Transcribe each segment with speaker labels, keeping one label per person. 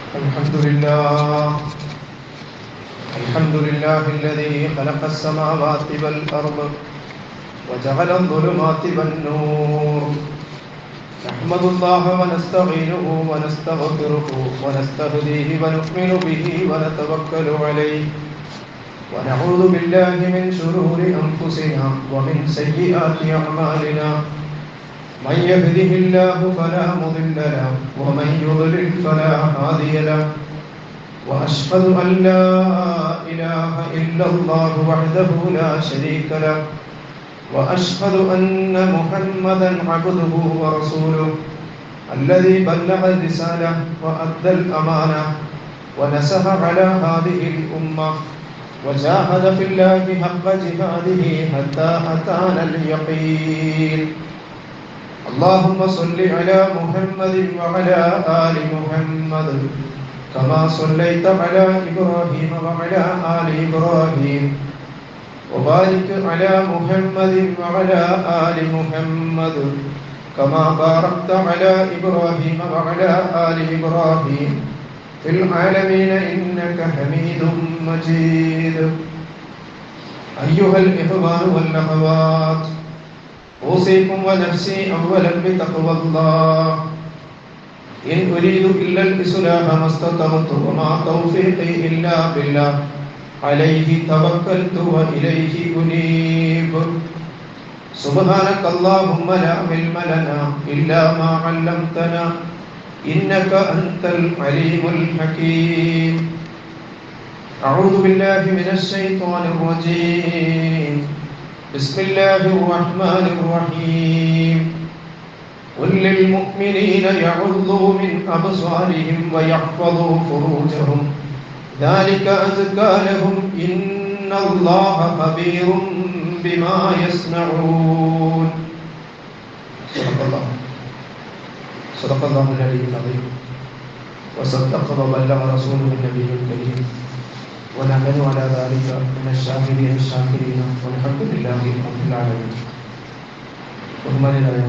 Speaker 1: الحمد لله الحمد لله الذي خلق السماوات والأرض وجعل الظلمات والنور نحمد الله ونستعينه ونستغفره ونستهديه ونؤمن به ونتوكل عليه ونعوذ بالله من شرور أنفسنا ومن سيئات أعمالنا من يهده الله فلا مضل له ومن يضلل فلا هادي له وأشهد أن لا إله إلا الله وحده لا شريك له وأشهد أن محمدا عبده ورسوله الذي بلغ الرسالة وأدى الأمانة ونصح على هذه الأمة وجاهد في الله حق جهاده حتى أتانا اليقين اللهم صل على محمد وعلى آل محمد كما صليت على إبراهيم وعلى آل إبراهيم وبارك على محمد وعلى آل محمد كما باركت على إبراهيم وعلى آل إبراهيم في العالمين إنك حميد مجيد أيها الإخوان والأخوات أوصيكم ونفسي أولا بتقوى الله إن أريد إلا الإصلاح ما استطعت وما توفيقي إلا بالله عليه توكلت وإليه أنيب سبحانك اللهم لا علم لنا إلا ما علمتنا إنك أنت العليم الحكيم أعوذ بالله من الشيطان الرجيم بسم الله الرحمن الرحيم قل للمؤمنين يغضوا من أبصارهم ويحفظوا فروجهم ذلك أزكى لهم إن الله خبير بما يصنعون صدق الله العلي العظيم وصدق وبلغ رسوله النبي الكريم ونحن على ذلك من الشاهدين الشاكرين والحمد لله رب العالمين. ബഹുമാന്യരായ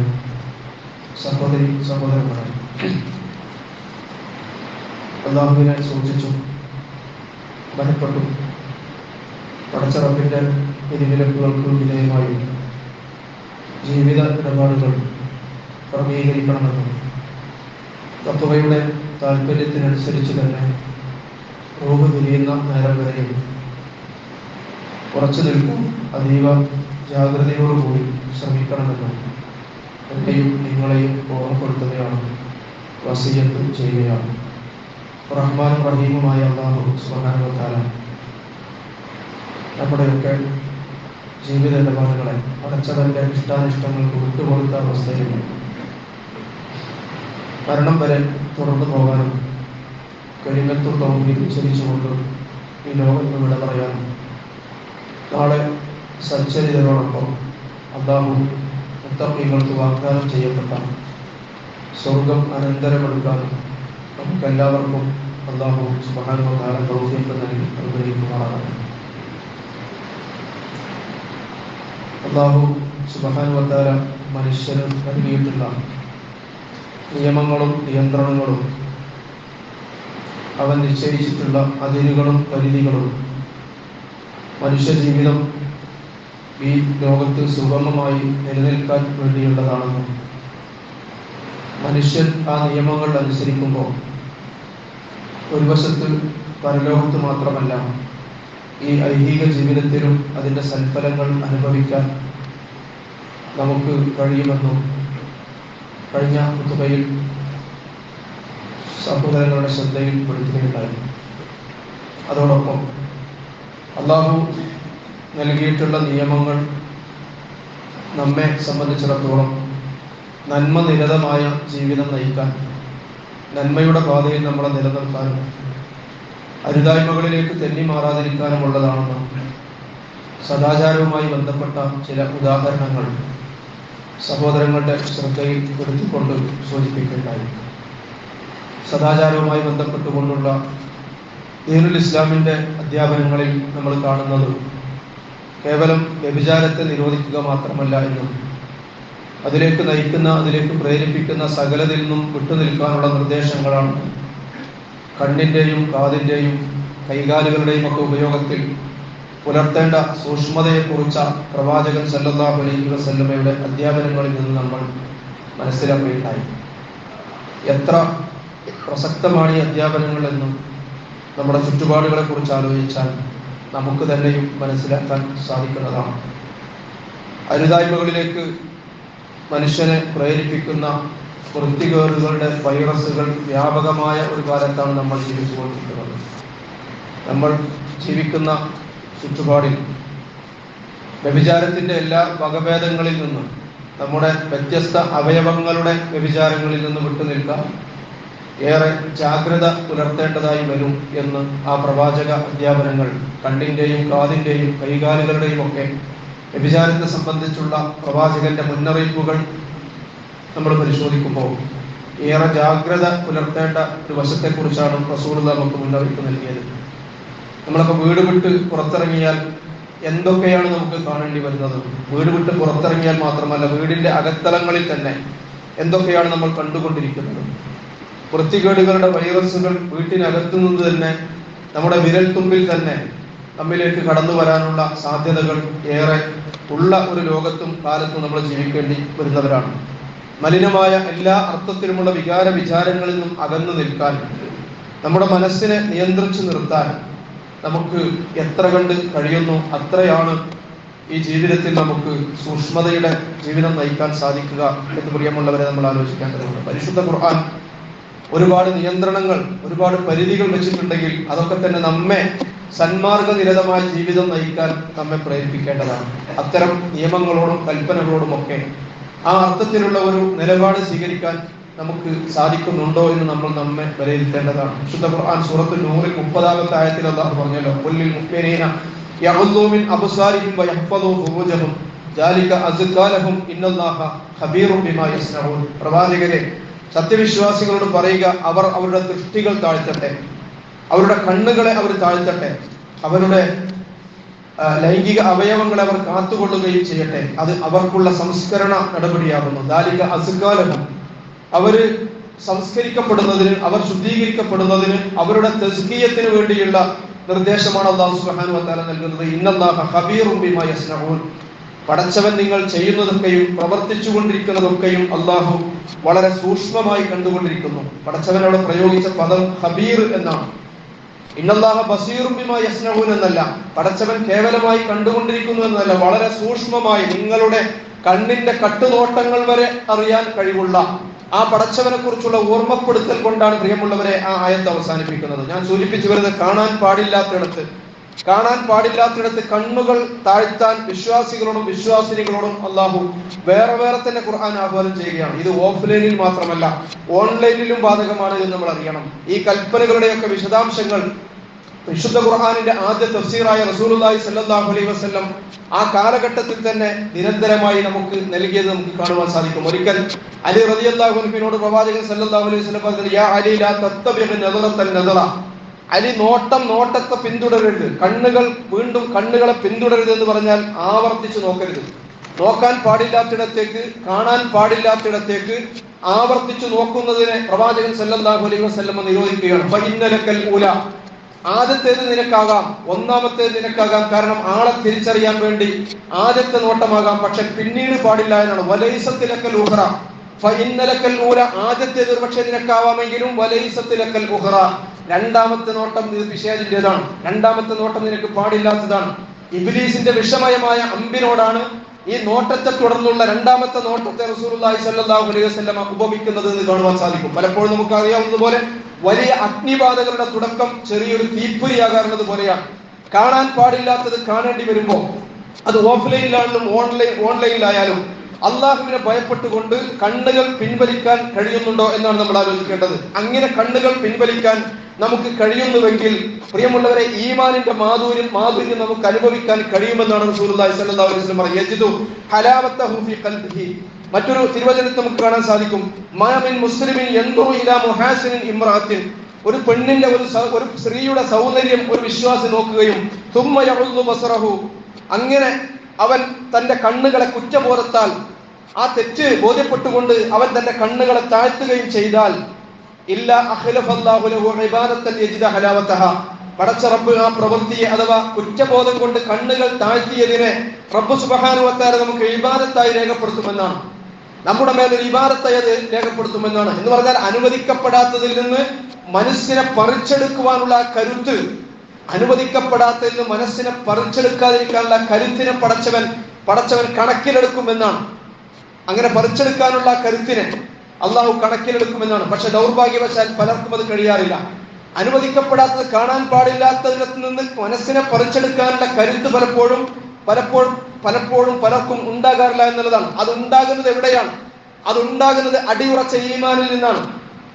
Speaker 1: സഹോദരി സഹോദരന്മാരെ, അല്ലാഹുവിനെ സൂക്ഷിച്ചും ഭയപ്പെട്ടും പടച്ച റബ്ബിന്റെ വിധിവിലക്കുകൾക്ക് വിധേയമായി ജീവിത ഇടപാടുകൾ ക്രമീകരിക്കണമെന്നും തഖ്വയുടെ താല്പര്യത്തിനനുസരിച്ച് തന്നെ റൂഹ് തിരിയുന്ന നേരം വരെയും ഉറച്ചു നിൽക്കും അതീവ ജാഗ്രതയോടുകൂടി ശ്രമിക്കണമെന്നും എന്നെയും നിങ്ങളെയും ഓർമ്മപ്പെടുത്തുകയാണ്, വസിയ്യത്ത് ചെയ്യുകയാണ്. റഹ്മാനും റഹീമുമായ അല്ലാഹു സുബ്ഹാനഹു വ തആല നമ്മുടെയൊക്കെ ജീവിത ഇടപാടുകളെ അടച്ചവന്റെ ഇഷ്ടാനിഷ്ടങ്ങൾക്ക് വിട്ടുകൊടുത്ത അവസ്ഥയിൽ മരണം വരെ തുടർന്നു പോകാനും കരിമത്തും തൗഹീദ് ഉച്ചരിച്ചുകൊണ്ട് ഈ ലോകത്ത് വിട പറയാനും നാളെ സച്ചരിതരോടൊപ്പം അല്ലാഹു മുത്തഖീങ്ങൾക്ക് വാഗ്ദാനം ചെയ്യപ്പെട്ട സ്വർഗം അനന്തരമെടുക്കാനും നമുക്കെല്ലാവർക്കും അല്ലാഹു സുബ്ഹാനഹു വ തആല തൗഫീഖ് നൽകി അനുഗ്രഹിക്കുമാറാകട്ടെ. അല്ലാഹു സുബ്ഹാനഹു വ തആല മനുഷ്യന് നൽകിയിട്ടുള്ള നിയമങ്ങളും നിയന്ത്രണങ്ങളും അവൻ നിശ്ചയിച്ചിട്ടുള്ള അതിരുകളും പരിധികളും മനുഷ്യജീവിതം ഈ ലോകത്ത് സുഗമമായി നിലനിൽക്കാൻ വേണ്ടിയുള്ളതാണെന്നും മനുഷ്യൻ ആ നിയമങ്ങൾ അനുസരിക്കുമ്പോൾ ഒരു വശത്ത് പരലോകത്ത് മാത്രമല്ല ഈ ഐഹിക ജീവിതത്തിലും അതിൻ്റെ സൽഫലങ്ങൾ അനുഭവിക്കാൻ നമുക്ക് കഴിയുമെന്നും കഴിഞ്ഞ ഖുതുബയിൽ സഹോദരങ്ങളുടെ ശ്രദ്ധയിൽ പെടുത്തുകയുണ്ടായി. അതോടൊപ്പം അല്ലാഹു നൽകിയിട്ടുള്ള നിയമങ്ങൾ നമ്മെ സംബന്ധിച്ചിടത്തോളം നന്മ നിരതമായ ജീവിതം നയിക്കാൻ, നന്മയുടെ പാതയിൽ നമ്മളെ നിലനിർത്താനും അരുതായ്മകളിലേക്ക് തെന്നി മാറാതിരിക്കാനുമുള്ളതാണെന്നും സദാചാരവുമായി ബന്ധപ്പെട്ട ചില ഉദാഹരണങ്ങൾ സഹോദരങ്ങളുടെ ശ്രദ്ധയിൽ പെടുത്തിക്കൊണ്ട് സൂചിപ്പിക്കുകയുണ്ടായി. സദാചാരവുമായി ബന്ധപ്പെട്ടുകൊണ്ടുള്ള ദീനുൽ ഇസ്ലാമിൻ്റെ അധ്യാപനങ്ങളിൽ നമ്മൾ കാണുന്നത് കേവലം വ്യഭിചാരത്തെ നിരോധിക്കുക മാത്രമല്ല എന്നും അതിലേക്ക് നയിക്കുന്ന, അതിലേക്ക് പ്രേരിപ്പിക്കുന്ന സകലതിൽ നിന്നും വിട്ടുനിൽക്കാനുള്ള നിർദ്ദേശങ്ങളാണ് കണ്ണിൻ്റെയും കാതിൻ്റെയും കൈകാലുകളുടെയും ഒക്കെ ഉപയോഗത്തിൽ പുലർത്തേണ്ട സൂക്ഷ്മതയെക്കുറിച്ച പ്രവാചകൻ സല്ലല്ലാഹു അലൈഹി വസല്ലമയുടെ അധ്യാപനങ്ങളിൽ നിന്ന് നമ്മൾ മനസ്സിലാക്കുകയുണ്ടായി. എത്ര പ്രസക്തമാണ് ഈ അധ്യാപനങ്ങൾ എന്നും നമ്മുടെ ചുറ്റുപാടുകളെ കുറിച്ച് ആലോചിച്ചാൽ നമുക്ക് തന്നെയും മനസ്സിലാക്കാൻ സാധിക്കുന്നതാണ്. അരുതായ്മകളിലേക്ക് മനുഷ്യനെ പ്രേരിപ്പിക്കുന്ന വൃത്തികേടുകളുടെ വൈറസുകൾ വ്യാപകമായ ഒരു കാലത്താണ് നമ്മൾ ജീവിച്ചുകൊണ്ടിരിക്കുന്നത്. നമ്മൾ ജീവിക്കുന്ന ചുറ്റുപാടിൽ വ്യഭിചാരത്തിൻ്റെ എല്ലാ വകഭേദങ്ങളിൽ നിന്നും, നമ്മുടെ വ്യത്യസ്ത അവയവങ്ങളുടെ വ്യഭിചാരങ്ങളിൽ നിന്ന് വിട്ടുനിൽക്കാൻ ഏറെ ജാഗ്രത പുലർത്തേണ്ടതായി വരും എന്ന് ആ പ്രവാചക അധ്യാപനങ്ങൾ, കണ്ണിൻ്റെയും കാതിൻ്റെയും കൈകാലുകളുടെയും ഒക്കെ വ്യഭിചാരത്തെ സംബന്ധിച്ചുള്ള പ്രവാചകന്റെ മുന്നറിയിപ്പുകൾ നമ്മൾ പരിശോധിക്കുമ്പോൾ ഏറെ ജാഗ്രത പുലർത്തേണ്ട ഒരു വശത്തെക്കുറിച്ചാണ് റസൂൽ നമുക്ക് മുന്നറിയിപ്പ് നൽകിയത്. നമ്മളൊക്കെ വീട് വിട്ട് പുറത്തിറങ്ങിയാൽ എന്തൊക്കെയാണ് നമുക്ക് കാണേണ്ടി വരുന്നത്? വീട് വിട്ട് പുറത്തിറങ്ങിയാൽ മാത്രമല്ല, വീടിന്റെ അകത്തളങ്ങളിൽ തന്നെ എന്തൊക്കെയാണ് നമ്മൾ കണ്ടുകൊണ്ടിരിക്കുന്നത്? വൃത്തികേടുകളുടെ വൈറസുകൾ വീട്ടിനകത്തു നിന്ന് തന്നെ, നമ്മുടെ വിരൽ തുമ്പിൽ തന്നെ നമ്മിലേക്ക് കടന്നു വരാനുള്ള സാധ്യതകൾ ഏറെ ഉള്ള ഒരു ലോകത്തും കാലത്തും നമ്മൾ ജീവിക്കേണ്ടി വരുന്നവരാണ്. മലിനമായ എല്ലാ അർത്ഥത്തിലുമുള്ള വികാര വിചാരങ്ങളിൽ നിന്നും അകന്നു നിൽക്കാൻ, നമ്മുടെ മനസ്സിനെ നിയന്ത്രിച്ചു നിർത്താൻ നമുക്ക് എത്ര കണ്ട് കഴിയുന്നു അത്രയാണ് ഈ ജീവിതത്തിൽ നമുക്ക് സൂക്ഷ്മതയുടെ ജീവിതം നയിക്കാൻ സാധിക്കുക എന്ന് പ്രിയമുള്ളവരെ നമ്മൾ ആലോചിക്കേണ്ടതുണ്ട്. പരിശുദ്ധ ഖുർആൻ ഒരുപാട് നിയന്ത്രണങ്ങൾ, ഒരുപാട് പരിധികൾ വെച്ചിട്ടുണ്ടെങ്കിൽ അതൊക്കെ തന്നെ നമ്മെ സന്മാർഗനിരതമായ ജീവിതം നയിക്കാൻ നമ്മെ പ്രേരിപ്പിക്കേണ്ടതാണ്. അത്തരം നിയമങ്ങളോടും കൽപ്പനകളോടും ഒക്കെ ആ അർത്ഥത്തിലുള്ള ഒരു നിലപാട് സ്വീകരിക്കാൻ നമുക്ക് സാധിക്കുന്നുണ്ടോ എന്ന് നമ്മൾ നമ്മെ വിലയിരുത്തേണ്ടതാണ്. വിശുദ്ധ ഖുർആൻ സൂറത്തുൽ നൂറിൽ 30-ാമത്തെ ആയത്തിൽ അല്ലാഹു പറഞ്ഞല്ലോ, ഖുല്ലിൽ മുഅ്മിനീന യഗ്ദൂ മിൻ അബ്സാരിഹിം വയഹ്ഫദൂ ഫുറൂജഹും ദാലിക അസ്കാ ലഹും ഇന്നല്ലാഹ ഖബീറുൻ ബിമാ യസ്നഊൻ. പ്രവാചകരെ, സത്യവിശ്വാസികളോട് പറയുക, അവർ അവരുടെ ദൃഷ്ടികൾ താഴ്ത്തട്ടെ, അവരുടെ കണ്ണുകളെ അവർ താഴ്ത്തട്ടെ, അവരുടെ ലൈംഗിക അവയവങ്ങളെ അവർ കാത്തുകൊള്ളുകയും ചെയ്യട്ടെ. അത് അവർക്കുള്ള സംസ്കരണ നടപടിയാകുന്നു. ദാലിക അസ്കാ ലഹും, അവര് സംസ്കരിക്കപ്പെടുന്നതിന്, അവർ ശുദ്ധീകരിക്കപ്പെടുന്നതിന്, അവരുടെ തസ്കിയത്തിന് വേണ്ടിയുള്ള നിർദ്ദേശമാണ് അല്ലാഹു സുബ്ഹാനഹു വ തആല നൽകുന്നത്. ഇന്നല്ലാഹ ഖബീറുൻ ബിമാ യസ്നഊൻ. പടച്ചവൻ നിങ്ങൾ ചെയ്യുന്നതൊക്കെയും പ്രവർത്തിച്ചുകൊണ്ടിരിക്കുന്നതൊക്കെയും അല്ലാഹു വളരെ സൂക്ഷ്മമായി കണ്ടുകൊണ്ടിരിക്കുന്നു. പടച്ചവൻ അവിടെ പ്രയോഗിച്ച പദം ഖബീർ എന്നാണ്. ഇന്നല്ലാഹ ബസീറുൻ ബിമാ യസ്നഊൻ എന്നല്ല, പടച്ചവൻ കേവലമായി കണ്ടുകൊണ്ടിരിക്കുന്നു എന്നല്ല, വളരെ സൂക്ഷ്മമായി നിങ്ങളുടെ കണ്ണിന്റെ കട്ടുനോട്ടങ്ങൾ വരെ അറിയാൻ കഴിവുള്ള ആ പടച്ചവനെ കുറിച്ചുള്ള ഓർമ്മപ്പെടുത്തൽ കൊണ്ടാണ് പ്രിയമുള്ളവരെ ആ ആയത്ത് അവസാനിപ്പിക്കുന്നത്. ഞാൻ സൂചിപ്പിച്ചു വരുന്നത്, കാണാൻ പാടില്ലാത്തിടത്ത് കണ്ണുകൾ താഴ്ത്താൻ വിശ്വാസികളോടും വിശ്വാസിനികളോടും അല്ലാഹു വേറെ വേറെ തന്നെ ഖുർആൻ ആഹ്വാനം ചെയ്യുകയാണ്. ഇത് ഓഫ്ലൈനിൽ മാത്രമല്ല, ഓൺലൈനിലും ബാധകമാണ് എന്ന് നമ്മൾ അറിയണം. ഈ കൽപ്പനകളുടെയൊക്കെ വിശദാംശങ്ങൾ വിശുദ്ധ ഖുർആനിന്റെ ആദ്യ തഫ്സീറായ റസൂലുള്ളാഹി സ്വല്ലല്ലാഹു അലൈഹി വസല്ലം ആ കാലഘട്ടത്തിൽ തന്നെ നിരന്തരമായി നമുക്ക് നൽകിയത് നമുക്ക് കാണുവാൻ സാധിക്കും. ഒരിക്കൽ അലി റളിയല്ലാഹു അൻഹുവിനോട് പ്രവാചകൻ സ്വല്ലല്ലാഹു അലൈഹി വസല്ലം പറഞ്ഞു, യാ അലി ലാ തത്തബിഅ നദറത്തൻ നദറ. അലി നോട്ടത്തെ പിന്തുടരരുത്, കണ്ണുകൾ വീണ്ടും കണ്ണുകളെ പിന്തുടരരുത് എന്ന് പറഞ്ഞാൽ ആവർത്തിച്ച് നോക്കരുത്. നോക്കാൻ പാടില്ലാത്തിടത്തേക്ക്, കാണാൻ പാടില്ലാത്തിടത്തേക്ക് ആവർത്തിച്ചു നോക്കുന്നതിനെ പ്രവാചകൻ സല്ലല്ലാഹു അലൈഹി വസല്ലം നിരോധിക്കുകയാണ്. ഫഇന്നലക്കൽ ഊല, ആദ്യത്തേത് നിനക്കാകാം, ഒന്നാമത്തേത് നിനക്കാകാം, കാരണം ആളെ തിരിച്ചറിയാൻ വേണ്ടി ആദ്യത്തെ നോട്ടമാകാം, പക്ഷെ പിന്നീട് പാടില്ല എന്നാണ്. വലൈസത്തിലക്കൽ ഉഖറ ഫഇന്നലക്കൽ ഊല, ആദ്യത്തേത് പക്ഷെ നിനക്കാവാമെങ്കിലും വലൈസത്തിലക്കൽ ഉഖറ, രണ്ടാമത്തെ നോട്ടം ഇത് പിശാചിന്റേതാണ്, രണ്ടാമത്തെ നോട്ടം നിനക്ക് പാടില്ലാത്തതാണ്. ഇബ്ലീസിന്റെ വിഷമയമായ അമ്പിനോടാണ് ഈ നോട്ടത്തെ തുടർന്നുള്ള രണ്ടാമത്തെ നോട്ടത്തെ റസൂലുള്ളാഹി സ്വല്ലല്ലാഹു അലൈഹി വസല്ലം ഉപമിക്കുന്നത് എന്ന് കാണുവാൻ സാധിക്കും. പലപ്പോഴും നമുക്ക് അറിയാവുന്നതുപോലെ വലിയ അഗ്നിബാധകളുടെ തുടക്കം ചെറിയൊരു തീപ്പൊരിയാകാറുള്ളത് പോലെയാണ്. കാണാൻ പാടില്ലാത്തത് കാണേണ്ടി വരുമ്പോൾ, അത് ഓഫ്ലൈനിലാണെങ്കിലും ഓൺലൈനിലായാലും അള്ളാഹുവിനെ ഭയപ്പെട്ടുകൊണ്ട് കണ്ണുകൾ പിൻവലിക്കാൻ കഴിയുന്നുണ്ടോ എന്നാണ് നമ്മൾ ആലോചിക്കേണ്ടത്. അങ്ങനെ കണ്ണുകൾ പിൻവലിക്കാൻ നമുക്ക് കഴിയുന്നുവെങ്കിൽ പ്രിയമുള്ളവരെ, ഈമാനിന്റെ മാധുര്യം നമുക്ക് അനുഭവിക്കാൻ കഴിയുമെന്നാണ് റസൂലുള്ളാഹി സ്വല്ലല്ലാഹു അലൈഹി വസല്ലം പറയുന്നത്. യജിദു ഹലാവത്തഹു ഫീ ഖൽബിഹി. മറ്റൊരു തിരുവചനത്തിൽ നമുക്ക് കാണാൻ സാധിക്കും, മാ മിൻ മുസ്ലിമിൻ യൻദുറു ഇലാ മുഹാസിനിൻ ഇംറാത്തിൻ. ഒരു പെണ്ണിന്റെ ഒരു സ്ത്രീയുടെ സൗന്ദര്യം ഒരു വിശ്വാസി നോക്കുകയും തുമ്മ യഉദു ബസറഹു, അങ്ങനെ അവൻ തന്റെ കണ്ണുകളെ കുറ്റബോധത്താൽ ആ തെറ്റ് ബോധ്യപ്പെട്ടുകൊണ്ട് അവൻ തന്റെ കണ്ണുകളെ താഴ്ത്തുകയും ചെയ്താൽ, ഇല്ലാ അഖ്ലഫല്ലാഹു ലഹു ഇബാദത്തൻ യജിദ ഹലാവതഹ. പടച്ച റബ്ബ് ആ പ്രവൃത്തിയെ അഥവാ കുറ്റബോധം കൊണ്ട് കണ്ണുകൾ താഴ്ത്തിയതിനെ റബ്ബ് സുബ്ഹാനഹു വ തആല നമുക്ക് ഇബാദത്തായി രേഖപ്പെടുത്തുമെന്നാണ്. നമ്മുടെ മേലൊരു ഇബാദത്തായി അത് രേഖപ്പെടുത്തുമെന്നാണ്. എന്ന് പറഞ്ഞാൽ അനുവദിക്കപ്പെടാത്തതിൽ നിന്ന് മനസ്സിനെ പറിച്ചെടുക്കുവാനുള്ള കരുത്ത്, അനുവദിക്കപ്പെടാത്തതിൽ നിന്ന് മനസ്സിനെ പറിച്ചെടുക്കാതിരിക്കാനുള്ള കരുത്തിനെ പടച്ചവൻ കണക്കിലെടുക്കുമെന്നാണ്. അങ്ങനെ പറിച്ചെടുക്കാനുള്ള കരുത്തിനെ അള്ളാഹു കണക്കിലെടുക്കുമെന്നാണ്. പക്ഷെ ദൗർഭാഗ്യവശാൽ പലർക്കും അത് കഴിയാറില്ല. അനുവദിക്കപ്പെടാത്തത്, കാണാൻ പാടില്ലാത്തതിനകത്ത് നിന്ന് മനസ്സിനെ പറിച്ചെടുക്കാനുള്ള കരുത്ത് പലപ്പോഴും പലർക്കും ഉണ്ടാകാറില്ല എന്നുള്ളതാണ്. അത് ഉണ്ടാകുന്നത് എവിടെയാണ്? അത് ഉണ്ടാകുന്നത് അടിയുറച്ച ഈമാനിൽ നിന്നാണ്.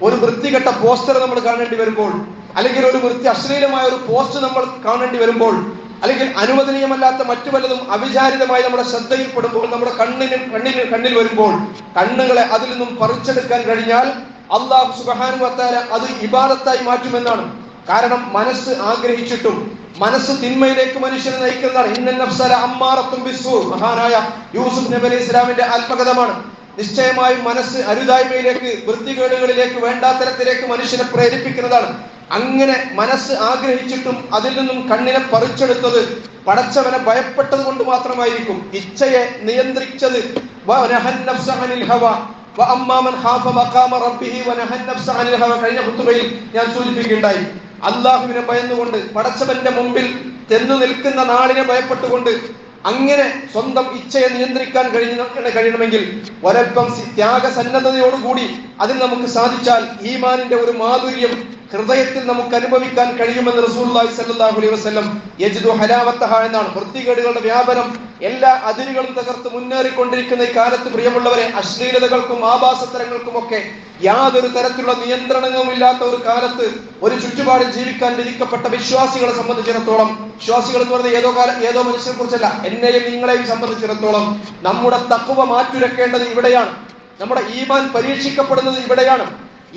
Speaker 1: ഒരു വൃത്തികെട്ട പോസ്റ്റർ നമ്മൾ കാണേണ്ടി വരുമ്പോൾ, അല്ലെങ്കിൽ ഒരു അശ്ലീലമായ ഒരു പോസ്റ്റ് നമ്മൾ കാണേണ്ടി വരുമ്പോൾ, അല്ലെങ്കിൽ അനുവദനീയമല്ലാത്ത മറ്റു പലതും അവിചാരിതമായി നമ്മുടെ ശ്രദ്ധയിൽപ്പെടുമ്പോൾ, നമ്മുടെ കണ്ണിൽ വരുമ്പോൾ, കണ്ണുകളെ അതിൽ നിന്നും പറിച്ചെടുക്കാൻ കഴിഞ്ഞാൽ അല്ലാഹു സുബ്ഹാനഹു വ തആല അത് ഇബാദത്തായി മാറ്റുമെന്നാണ്. കാരണം മനസ്സ് ആഗ്രഹിച്ചിട്ടും മനസ്സ് തിന്മയിലേക്ക് മനുഷ്യനെ നയിക്കുന്നതാണ്. ഇന്നൻ നഫ്സ ലഅമ്മാറത്തുൻ ബിസ്സൂ. മഹാനായ യൂസുഫ് നബി അലൈഹി ഇസ്ലാമിന്റെ ആത്മകഥമാണ്. നിശ്ചയമായും മനസ്സ് അരുതായ്മയിലേക്ക്, വൃത്തികേടുകളിലേക്ക്, വേണ്ടാത്തരത്തിലേക്ക് മനുഷ്യനെ പ്രേരിപ്പിക്കുന്നതാണ്. അങ്ങനെ മനസ്സ് ആഗ്രഹിച്ചിട്ടും അതിൽ നിന്നും കണ്ണിനെ പറിച്ചെടുത്തത് പടച്ചവനെ ഭയപ്പെട്ടത് കൊണ്ട് മാത്രമായിരിക്കും. ഇച്ഛയെ നിയന്ത്രിച്ചത് കഴിഞ്ഞ ഖുതുബയിൽ ഞാൻ സൂചിപ്പിക്കുകയുണ്ടായി. അള്ളാഹുവിനെ ഭയന്നുകൊണ്ട്, പടച്ചവന്റെ മുമ്പിൽ ചെന്നു നിൽക്കുന്ന നാളിനെ ഭയപ്പെട്ടുകൊണ്ട് അങ്ങനെ സ്വന്തം ഇച്ഛയെ നിയന്ത്രിക്കാൻ കഴിയണമെങ്കിൽ ഒരൽപ്പം ത്യാഗസന്നദ്ധതയോടുകൂടി അതിൽ നമുക്ക് സാധിച്ചാൽ ഈമാനിന്റെ ഒരു മാധുര്യം ഹൃദയത്തിൽ നമുക്ക് അനുഭവിക്കാൻ കഴിയുമെന്ന് റസൂലുള്ളാഹി സ്വല്ലല്ലാഹു അലൈഹി വസല്ലം യജിദു ഹലാവതഹ എന്നാണ്. വൃത്തികേടുകളുടെ വ്യാപനം എല്ലാ അതിരുകളും തകർത്ത് മുന്നേറിക്കൊണ്ടിരിക്കുന്ന ഈ കാലത്ത് പ്രിയമുള്ളവരെ, അശ്ലീലതകൾക്കും ആഭാസത്തരങ്ങൾക്കും ഒക്കെ യാതൊരു തരത്തിലുള്ള നിയന്ത്രണങ്ങളും ഇല്ലാത്ത ഒരു കാലത്ത് ഒരു ചുറ്റുപാടിൽ ജീവിക്കാൻ വിധിക്കപ്പെട്ട വിശ്വാസികളെ സംബന്ധിച്ചിടത്തോളം, വിശ്വാസികൾ എന്ന് പറഞ്ഞാൽ ഏതോ മനുഷ്യനെ കുറിച്ചല്ല, എന്നെയും നിങ്ങളെയും സംബന്ധിച്ചിടത്തോളം നമ്മുടെ തഖ്വ മാറ്റുരക്കേണ്ടത് ഇവിടെയാണ്. നമ്മുടെ ഈമാൻ പരീക്ഷിക്കപ്പെടുന്നത് ഇവിടെയാണ്.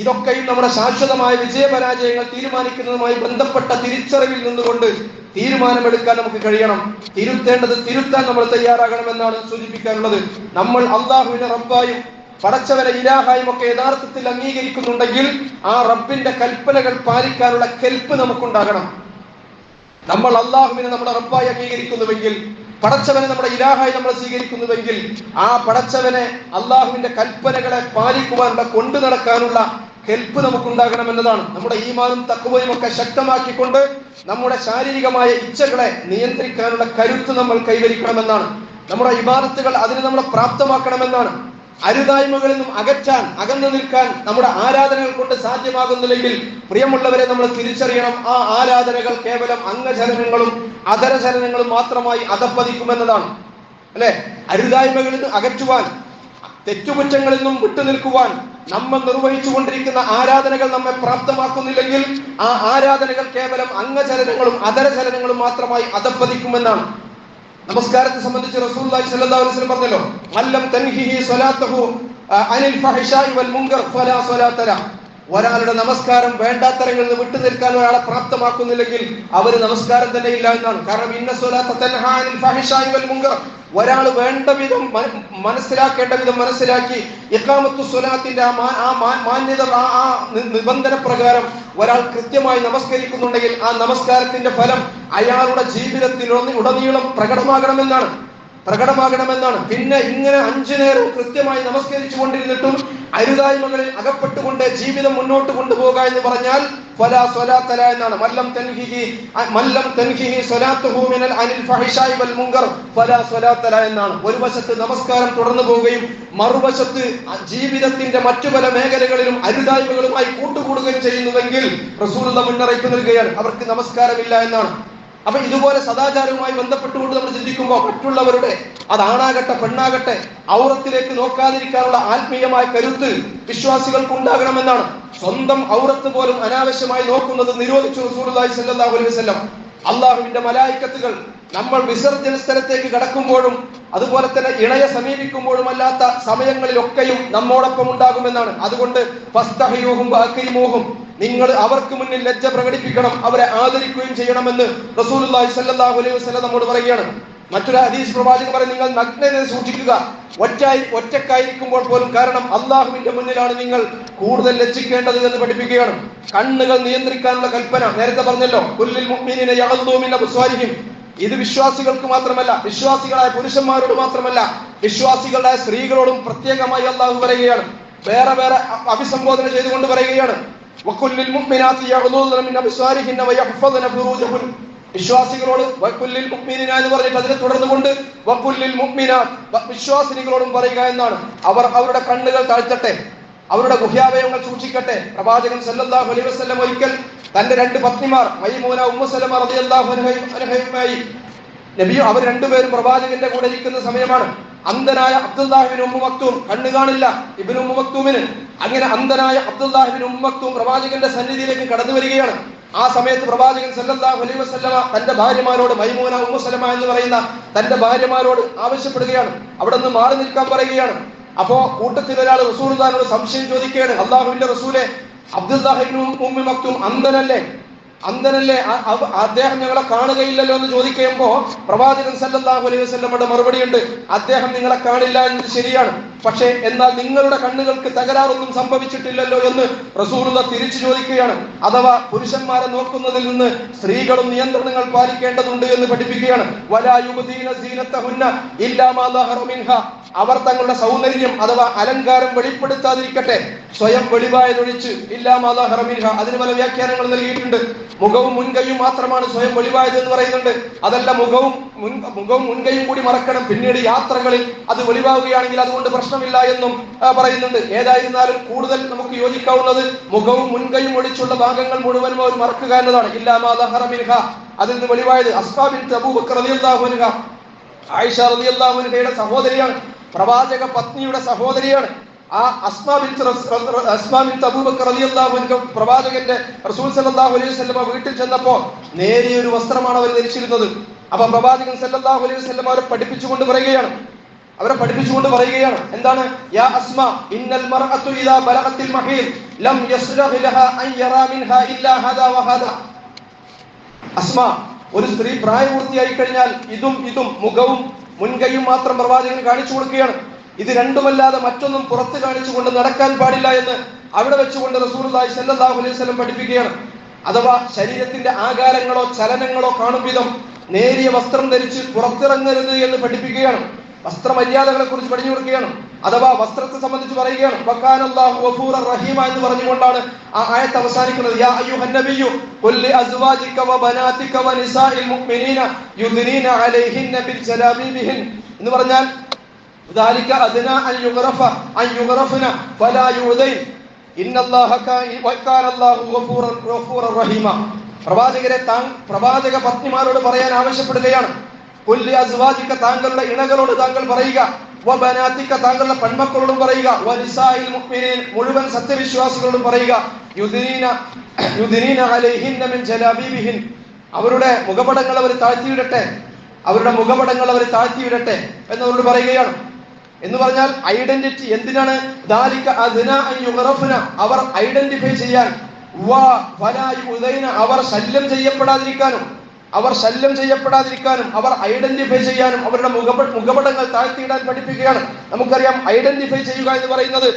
Speaker 1: ഇതൊക്കെയും നമ്മുടെ ശാശ്വതമായ വിജയപരാജയങ്ങൾ തീരുമാനിക്കുന്നതുമായി ബന്ധപ്പെട്ട തിരിച്ചറിവിൽ നിന്നുകൊണ്ട് തീരുമാനമെടുക്കാൻ നമുക്ക് കഴിയണം. തിരുത്താൻ നമ്മൾ തയ്യാറാകണമെന്നാണ് സൂചിപ്പിക്കാനുള്ളത്. നമ്മൾ അള്ളാഹുവിനെ റബ്ബായും പടച്ചവനെ ഇലാഹായും ഒക്കെ യഥാർത്ഥത്തിൽ അംഗീകരിക്കുന്നുണ്ടെങ്കിൽ ആ റബ്ബിന്റെ കൽപ്പനകൾ പാലിക്കാനുള്ള കെൽപ്പ് നമുക്കുണ്ടാകണം. നമ്മൾ അള്ളാഹുവിനെ നമ്മുടെ റബ്ബായി അംഗീകരിക്കുന്നുവെങ്കിൽ, പടച്ചവനെ നമ്മുടെ ഇലാഹായി നമ്മൾ സ്വീകരിക്കുന്നുവെങ്കിൽ, ആ പടച്ചവനെ അള്ളാഹുവിന്റെ കൽപ്പനകളെ പാലിക്കുവാനുള്ള, കൊണ്ടു നടക്കാനുള്ള കെൽപ്പ് നമുക്കുണ്ടാകണമെന്നതാണ്. നമ്മുടെ ഈമാനും തഖ്വയും ഒക്കെ ശക്തമാക്കിക്കൊണ്ട് നമ്മുടെ ശാരീരികമായ ഇച്ഛകളെ നിയന്ത്രിക്കാനുള്ള കരുത്ത് നമ്മൾ കൈവരിക്കണമെന്നാണ്. നമ്മുടെ ഇബാദത്തുകൾ അതിന് നമ്മളെ പ്രാപ്തമാക്കണമെന്നാണ്. അരുതായ്മകളിൽ നിന്നും അകന്നു നിൽക്കാൻ നമ്മുടെ ആരാധനകൾ കൊണ്ട് സാധ്യമാകുന്നില്ലെങ്കിൽ പ്രിയമുള്ളവരെ, നമ്മൾ തിരിച്ചറിയണം, ആ ആരാധനകൾ കേവലം അംഗചലനങ്ങളും അധരചലനങ്ങളും മാത്രമായി അധപ്പതിക്കുമെന്നതാണ്. അല്ലെ? അരുതായ്മകളിൽ നിന്ന് അകറ്റുവാൻ, തെറ്റുകുറ്റങ്ങളിൽ നിന്നും വിട്ടുനിൽക്കുവാൻ നമ്മൾ നിർവഹിച്ചു കൊണ്ടിരിക്കുന്ന ആരാധനകൾ നമ്മെ പ്രാപ്തമാക്കുന്നില്ലെങ്കിൽ ആ ആരാധനകൾ കേവലം അംഗചലനങ്ങളും അധരചലനങ്ങളും മാത്രമായി അധപ്പതിക്കുമെന്നാണ്. നമസ്കാരത്തെ സംബന്ധിച്ച് റസൂലുള്ളാഹി സ്വല്ലല്ലാഹു അലൈഹി വസല്ലം പറഞ്ഞല്ലോ, മല്ലം തൻഹിഹി സ്വലാത്തുഹു അനിൽ ഫഹ്ശാഇ വൽ മുൻകർ ഫലാ സ്വലാത ലഹു. ഒരാളുടെ നമസ്കാരം വേണ്ടാത്തരങ്ങളിൽ നിന്ന് വിട്ടു നിൽക്കാൻ ഒരാളെ പ്രാപ്തമാക്കുന്നില്ലെങ്കിൽ അവര് നമസ്കാരം തന്നെ ഇല്ല എന്നാണ്. കാരണം ഇന്ന സ്വലാത്ത തൻഹാ അനിൽ ഫഹ്ശാഇ വൽ മുൻകർ, ഒരാൾ വേണ്ട വിധം മനസ്സിലാക്കേണ്ട വിധം മനസ്സിലാക്കി ഇഖാമത്തു സ്വലാത്തിന്റെ ആ മാന്യത, ആ നിബന്ധന പ്രകാരം ഒരാൾ കൃത്യമായി നമസ്കരിക്കുന്നുണ്ടെങ്കിൽ ആ നമസ്കാരത്തിന്റെ ഫലം അയാളുടെ ജീവിതത്തിൽ ഉടനീളം പ്രകടമാകണമെന്നാണ്. പിന്നെ ഇങ്ങനെ 5 നേരം കൃത്യമായി നമസ്കരിച്ചു കൊണ്ടിരുന്നിട്ടും അരുതായ്മകളിൽ അകപ്പെട്ടുകൊണ്ട് ജീവിതം മുന്നോട്ട് കൊണ്ടുപോകുക എന്ന് പറഞ്ഞാൽ ഫലാ സ്വലാത്ത ലഹു എന്നാണ്. മല്ലം തൻഹിഹി സ്വലാത്തുഹു മിനൽ അനിൽ ഫഹ്ശാഇ വൽ മുൻകർ ഫലാ സ്വലാത്ത ലഹു എന്നാണ്. ഒരു വശത്ത് നമസ്കാരം തുടർന്നു പോവുകയും മറുവശത്ത് ജീവിതത്തിന്റെ മറ്റു പല മേഖലകളിലും അരുതായ്മകളുമായി കൂട്ടുകൂടുകയും ചെയ്യുന്നുവെങ്കിൽ റസൂലുള്ളാഹി മുന്നറിയിപ്പ് നൽകുകയാണ്, അവർക്ക് നമസ്കാരമില്ല എന്നാണ്. അപ്പൊ ഇതുപോലെ സദാചാരവുമായി ബന്ധപ്പെട്ടുകൊണ്ട് നമ്മൾ ചിന്തിക്കുമ്പോൾ മറ്റുള്ളവരുടെ, അതാണാകട്ടെ പെണ്ണാകട്ടെ, ഔറത്തിലേക്ക് നോക്കാതിരിക്കാനുള്ള ആത്മീയമായ കരുത്ത് വിശ്വാസികൾക്ക് ഉണ്ടാകണമെന്നാണ്. സ്വന്തം ഔറത്ത് പോലും അനാവശ്യമായി നോക്കുന്നത് നിരോധിച്ചു റസൂലുള്ളാഹി സ്വല്ലല്ലാഹു അലൈഹി വസല്ലം. അള്ളാഹുവിന്റെ മലായിക്കത്തുകൾ നമ്മൾ വിസർജന സ്ഥലത്തേക്ക് കടക്കുമ്പോഴും അതുപോലെ തന്നെ ഇണയെ സമീപിക്കുമ്പോഴും അല്ലാത്ത സമയങ്ങളിലൊക്കെയും നമ്മോടൊപ്പം ഉണ്ടാകുമെന്നാണ്. അതുകൊണ്ട് ഫസ്തഹിയൂഹും വഅക്രിമൂഹും, നിങ്ങൾ അവർക്ക് മുന്നിൽ ലജ്ജ പ്രകടിപ്പിക്കണം, അവരെ ആദരിക്കുകയും ചെയ്യണമെന്ന് റസൂലുള്ളാഹി സ്വല്ലല്ലാഹു അലൈഹി വസല്ലം നമ്മോട് പറയുകയാണ്. മറ്റൊരു ഹദീസ് പ്രവാചകൻ പറയും, നിങ്ങൾ നഗ്നതയെ സൂക്ഷിക്കുക, ഒറ്റക്കായിരിക്കുമ്പോൾ പോലും. കാരണം അള്ളാഹുവിന്റെ മുന്നിലാണ് നിങ്ങൾ കൂടുതൽ ലജ്ജിക്കേണ്ടത് എന്ന് പഠിപ്പിക്കുകയാണ്. കണ്ണുകൾ നിയന്ത്രിക്കാനുള്ള കൽപ്പന നേരത്തെ പറഞ്ഞല്ലോ, കുല്ലിൽ മുഅ്മിനീന യഗ്ളൂ മിൻ അബ്സാരിഹിം. ഇത് വിശ്വാസികൾക്ക് മാത്രമല്ല, വിശ്വാസികളായ പുരുഷന്മാരോട് മാത്രമല്ല, വിശ്വാസികളായ സ്ത്രീകളോടും പ്രത്യേകമായി അള്ളാഹു പറയുകയാണ്. വേറെ വേറെ അഭിസംബോധന ചെയ്തുകൊണ്ട് പറയുകയാണ്, വകുല്ലിൽ മുഅ്മിനാത്തി യഗ്ളൂന മിൻ അബ്സാരിഹിന്ന വയഹ്ഫദ്ന ഫുറൂജഹുൻ. വിശ്വാസികളോട് വകുല്ലിൽ മുഅ്മിനീന എന്ന് പറഞ്ഞിട്ട് അതിനെ തുടർന്നുകൊണ്ട് വകുല്ലിൽ മുഅ്മിനാത്ത്, വിശ്വാസിനികളോടും പറയുക എന്നാണ്. അവർ അവരുടെ കണ്ണുകൾ താഴ്ത്തട്ടെ, അവരുടെ ഗുഹ്യാവയവങ്ങൾ സൂക്ഷിക്കട്ടെ. പ്രവാചകൻ സല്ലല്ലാഹു അലൈഹി വസല്ലം ഒരിക്കൽ തന്റെ രണ്ട് പത്നിമാർ മൈമൂന ഉമ്മു സലമ റളിയല്ലാഹു അൻഹയുമായി നബിയും അവർ രണ്ടുപേരും പ്രവാചകന്റെ കൂടെ ഇരിക്കുന്ന സമയമാണ്. അന്ധനായ അബ്ദുല്ലാഹിബ്നു ഉമ്മു മക്തൂം, കണ്ണു കാണില്ല ഇബ്നു ഉമ്മു മക്തൂമിന്. അങ്ങനെ അന്ധനായ അബ്ദുല്ലാഹിബ്നു ഉമ്മു മക്തൂം പ്രവാചകന്റെ സന്നിധിയിലേക്ക് കടന്നു വരികയാണ്. ആ സമയത്ത് പ്രവാചകൻ സല്ലല്ലാഹു അലൈഹി വസല്ലമ തന്റെ ഭാര്യമാരോട്, മൈമൂന ഉമ്മു സലമ എന്ന് പറയുന്ന തന്റെ ഭാര്യമാരോട് ആവശ്യപ്പെടുകയാണ്, അവിടെ നിന്ന് മാറി നിൽക്കാൻ പറയുകയാണ്. അപ്പോ കൂട്ടത്തിൽ ഒരാൾ റസൂലുള്ളാഹിനോട് സംശയം ചോദിക്കുകയാണ്, അള്ളാഹുവിന്റെ റസൂലെ, അബ്ദുല്ലാഹിബ്നു ഉമ്മു മക്തൂം അന്ധനല്ലേ, അദ്ദേഹം ഞങ്ങളെ കാണുകയില്ലല്ലോ എന്ന് ചോദിക്കുമ്പോ പ്രവാചകൻ സല്ലല്ലാഹു അലൈഹി വസല്ലമയുടെ മറുപടിയുണ്ട്, അദ്ദേഹം നിങ്ങളെ കാണില്ല എന്നത് ശരിയാണ്, പക്ഷേ എന്നാൽ നിങ്ങളുടെ കണ്ണുകൾക്ക് തകരാറൊന്നും സംഭവിച്ചിട്ടില്ലല്ലോ എന്ന് റസൂലുള്ള തിരിച്ചു ചോദിക്കുകയാണ്. അഥവാ പുരുഷന്മാരെ നോക്കുന്നതിൽ നിന്ന് സ്ത്രീകളും നിയന്ത്രണങ്ങൾ പാലിക്കേണ്ടതുണ്ട് എന്ന് പഠിപ്പിക്കുകയാണ്. വലാ യുബ്ദീന സീനത്തഹുന്ന ഇല്ലാ മാ ദഹറ മിൻഹ. അവർ തങ്ങളുടെ സൗന്ദര്യം അഥവാ അലങ്കാരം വെളിപ്പെടുത്താതിരിക്കട്ടെ, സ്വയം വെളിവായതൊഴിച്ച്. ഇല്ലാ മാ ദഹറ മിൻഹ, അതിന് പല വ്യാഖ്യാനങ്ങൾ നൽകിയിട്ടുണ്ട്. മുഖവും മുൻകൈയും മാത്രമാണ് സ്വയം വെളിവായത് എന്ന് പറയുന്നുണ്ട്. അതല്ല, മുഖവും മുൻകൈയും കൂടി മറക്കണം, പിന്നീട് യാത്രകളിൽ അത് വെളിവാകുകയാണെങ്കിൽ അതുകൊണ്ട് പ്രശ്നമില്ല എന്നും പറയുന്നുണ്ട്. ഏതായിരുന്നാലും കൂടുതൽ നമുക്ക് യോജിക്കാവുന്നത് മുഖവും മുൻകൈയും ഒഴിച്ചുള്ള ഭാഗങ്ങൾ മുഴുവനും അവർ മറക്കുക എന്നതാണ്. ഇല്ലാ മാ ദഹറ മിൻഹ, അതിൽ നിന്ന് വെളിവായത്. അസ്മാ ബിൻത് അബൂബക്കർ റളിയല്ലാഹു അൻഹ, ആയിഷ റളിയല്ലാഹു അൻഹയുടെ സഹോദരിയാണ്, പ്രവാചക പത്നിയുടെ സഹോദരിയാണ്. ആ അസ്മാ ബിൻത് അബൂബക്കർ റളിയല്ലാഹു അൻഹ പ്രവാചകന്റെ റസൂൽ സല്ലല്ലാഹു അലൈഹി വസല്ലം വീട്ടിൽ ചെന്നപ്പോ നേരിയ ഒരു വസ്ത്രമാണ് അവർ ധരിച്ചിരുന്നത്. അപ്പൊ പ്രവാചകൻ സല്ലല്ലാഹു അലൈഹി വസല്ലം അവരെ പഠിപ്പിച്ചുകൊണ്ട് പറയുകയാണ്, എന്താണ്? യാ അസ്മാ ഇന്നൽ മർഅതു ഇദാ ബലഗത്തിൽ മഹീദ് ലം യസ്റഹ് ലഹാ അൻ യറാ മിൻഹാ ഇല്ലാ ഹദാ വഹദാ. അസ്മാ, ഒരു സ്ത്രീ പ്രായപൂർത്തിയായി കഴിഞ്ഞാൽ ഇതും മുഖവും മുൻകൈയും മാത്രം പ്രവാചകൻ കാണിച്ചു കൊടുക്കുകയാണ്. ഇത് രണ്ടുമല്ലാതെ മറ്റൊന്നും പുറത്ത് കാണിച്ചുകൊണ്ട് നടക്കാൻ പാടില്ല എന്ന് അവിടെ വെച്ചുകൊണ്ട് റസൂലുള്ളാഹി സ്വല്ലല്ലാഹു അലൈഹി വസല്ലം പഠിപ്പിക്കുകയാണ്. അഥവാ ശരീരത്തിന്റെ ആകാരങ്ങളോ ചലനങ്ങളോ കാണും വിധം നേരിയ വസ്ത്രം ധരിച്ച് പുറത്തിറങ്ങരുത് എന്ന് പഠിപ്പിക്കുകയാണ്. വസ്ത്രമര്യാദകളെ കുറിച്ച് പറഞ്ഞു കൊടുക്കുകയാണ്. അഥവാ വസ്ത്രത്തെ സംബന്ധിച്ച് പറയുകയാണ്, വകാനല്ലാഹു ഗഫൂറർ റഹീമ എന്ന് പറഞ്ഞുകൊണ്ടാണ് ആ ആയത്ത് അവസാനിക്കുന്നത്. യാ അയ്യുഹൻ നബിയ്യു ഖുൽ ലി അസ്വാജിക വ ബനാതിക വ നിസാഇൽ മുഅ്മിനീന യുദ്നീന അലൈഹിന്ന ബിൽ ജലാബീബിഹിൻ എന്ന് പറഞ്ഞാൽ ذلك أدنى أن يغرفن فلا يؤذين إن الله كان الله غفورا رحيما. പ്രവാചക പത്നിമാരോട് പറയാൻ ആവശ്യപ്പെടുകയാണ്. കുല്ലി അസ്വാജിക, താങ്കളുടെ ഇണകളോട് താങ്കൾ പറയുക, വ ബനാതിക, താങ്കളുടെ പെൺമക്കളോടും പറയുക, വ നിസാഇൽ മുഅ്മിനീൻ, മുഴുവൻ സത്യവിശ്വാസികളോടും പറയുക, യുദ്നീന അലൈഹിന്ന മിൻ ജലാബീബിഹിൻ, അവരുടെ മുഖപടങ്ങൾ അവർ താഴ്ത്തിയിടട്ടെ എന്നവരോട് പറയുകയാണ്. എന്ന് പറഞ്ഞാൽ ഐഡന്റിറ്റി എന്തിനാണ്? ദാലിക അദ്നാ അൻ യുഗ്റഫ്ന, അവർ ഐഡന്റിഫൈ ചെയ്യാൻ, വ ഫലാ യുദൈന, അവർ ശല്യം ചെയ്യപ്പെടാതിരിക്കാനും, അവർ ഐഡന്റിഫൈ ചെയ്യാനും അവരുടെ മുഖപടങ്ങൾ താഴ്ത്തിയിടാൻ പഠിപ്പിക്കുകയാണ്. നമുക്കറിയാം, ഐഡന്റിഫൈ ചെയ്യുക എന്ന് പറയുന്നത്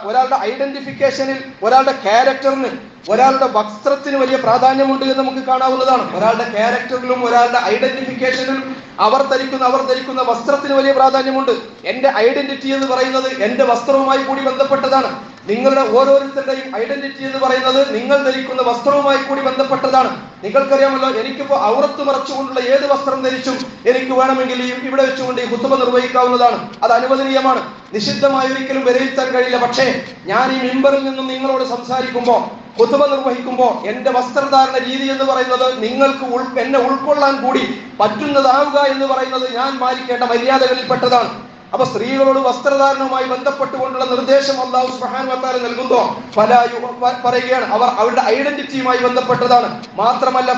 Speaker 1: ഒരാളുടെ ഐഡന്റിഫിക്കേഷനിൽ, ഒരാളുടെ ക്യാരക്ടറിന്, ഒരാളുടെ വസ്ത്രത്തിന് വലിയ പ്രാധാന്യമുണ്ട് എന്ന് നമുക്ക് കാണാവുന്നതാണ്. ഒരാളുടെ ക്യാരക്ടറിലും ഒരാളുടെ ഐഡന്റിഫിക്കേഷനിലും അവർ ധരിക്കുന്ന വസ്ത്രത്തിന് വലിയ പ്രാധാന്യമുണ്ട്. എന്റെ ഐഡന്റിറ്റി എന്ന് പറയുന്നത് എന്റെ വസ്ത്രവുമായി കൂടി ബന്ധപ്പെട്ടതാണ്. നിങ്ങളുടെ ഓരോരുത്തരുടെയും ഐഡന്റിറ്റി എന്ന് പറയുന്നത് നിങ്ങൾ ധരിക്കുന്ന വസ്ത്രവുമായി കൂടി ബന്ധപ്പെട്ടതാണ്. നിങ്ങൾക്കറിയാമല്ലോ, എനിക്കിപ്പോ ഔറത്ത് മറച്ചുകൊണ്ടുള്ള ഏത് വസ്ത്രം ധരിച്ചും എനിക്ക് വേണമെങ്കിൽ ഇവിടെ വെച്ചുകൊണ്ട് ഈ ഖുതുബ നിർവഹിക്കാവുന്നതാണ്. അത് അനുവദനീയമാണ്, നിഷിദ്ധമായി ഒരിക്കലും വിലയിരുത്താൻ കഴിയില്ല. പക്ഷേ ഞാൻ ഈ മിമ്പറിൽ നിന്നും നിങ്ങളോട് സംസാരിക്കുമ്പോൾ, ഖുതുബ നിർവഹിക്കുമ്പോൾ എന്റെ വസ്ത്രധാരണ രീതി എന്ന് പറയുന്നത് നിങ്ങൾക്ക് എന്നെ ഉൾക്കൊള്ളാൻ കൂടി പറ്റുന്നതാവുക എന്ന് പറയുന്നത് ഞാൻ പാലിക്കേണ്ട മര്യാദകളിൽപ്പെട്ടതാണ്. അപ്പൊ സ്ത്രീകളോട് വസ്ത്രധാരണവുമായി ബന്ധപ്പെട്ടുകൊണ്ടുള്ള നിർദ്ദേശം അല്ലാഹു സുബ്ഹാനഹു വ തആല നൽകുന്നു. പറയുകയാണ്, അവർ അവരുടെ ഐഡന്റിറ്റിയുമായി ബന്ധപ്പെട്ടതാണ്. മാത്രമല്ല